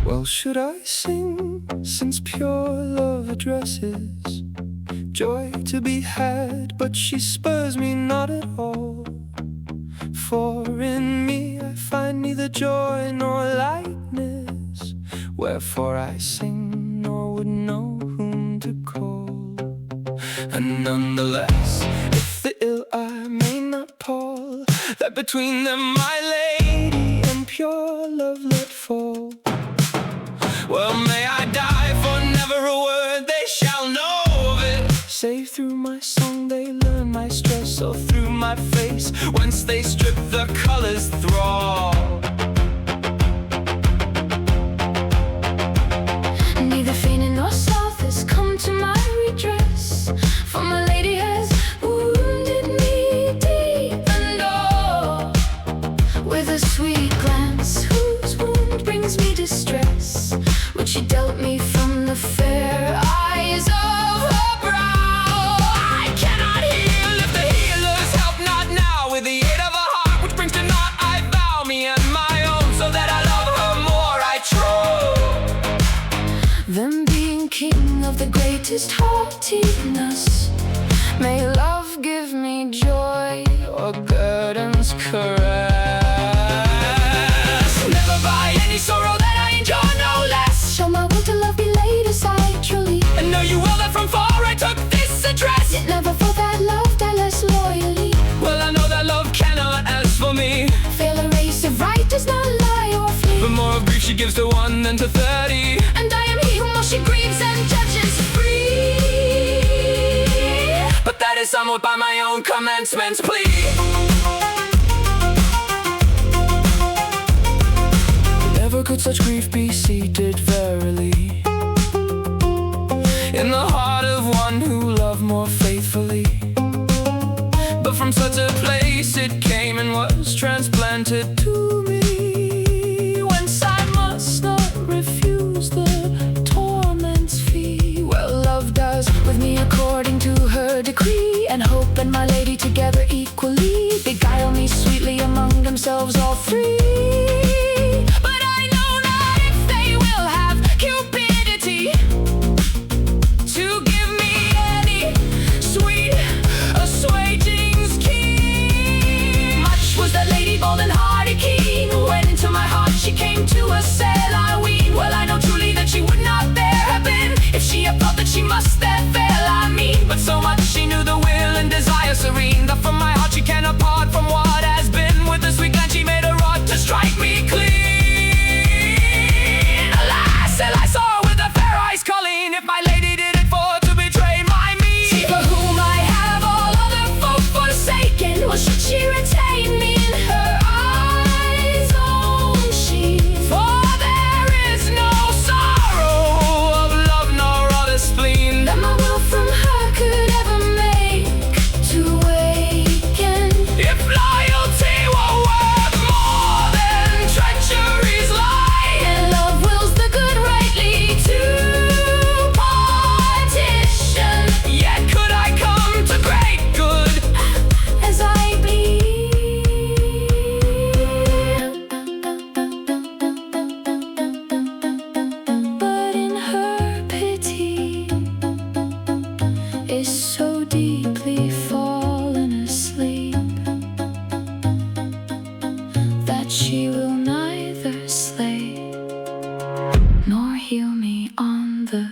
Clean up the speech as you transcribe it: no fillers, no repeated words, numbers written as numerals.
Well, should I sing, since pure love addresses joy to be had, but she spurs me not at all. For in me I find neither joy nor lightness, wherefore I sing nor would know whom to call. And nonetheless, if the ill I may not pall, that between them my lady and pure love let fall. Well, may I die, for never a word they shall know of it, save through my song they learn my stress, or through my face, whence they strip the colors thrall. Neither feigning nor sloth has come to my redress, for my lady has wounded me deep and all, with a sweet glance whose wound brings me distress, which she dealt me from the fair eyes of her brow. I cannot heal if the healers help not now, with the aid of a heart which brings to naught I vow me and my own, so that I love her more I trow. Them being king of the greatest haughtiness, may love give me joy or guerdons caress. Never by any sorrow that I endure no less Shall my will to love be laid aside truly, and know you well that from far I took this address. yet never for that love die less loyally. Well, I know that love cannot, as for me, Fail a race of right does not lie or flee. but more of grief she gives to 1 than to 30. And I am he whom more she grieves and judges free. But that is somewhat by my own commencement's plea. Never could such grief be seated verily in the heart of one who loved more faithfully. But from such a place it came and was transplanted to me, whence I must not refuse the torment's fee. Well, love does with me according to her decree, and hope and my lady together equally beguile me sweetly among themselves all three. But I know not if they will have cupidity to give me any sweet assuaging scheme. Much was that lady bold and hardy keen, when into my heart she came to assail, I ween. Well, I know truly that she would not there have been, if she had thought that she must there fail, I mean. But so much she knew the will and desire serene, that from my heart she cannot part from what has been. With a sweet glance she made a rod to strike me clean. Alas, till I saw her with the fair eyes calling, if my lady did it for to betray my mean. See, for whom I have all other folk forsaken, well, should she retain me in her eyes own she? For there is no sorrow of love nor other spleen That my will from her could ever make to waken. if loyalty were worth more than treachery's lie. And love wills the good rightly to partition, Yet could I come to great good, as I bleed. But in her pity is so deeply fallen asleep, that she will neither slay nor heal me on the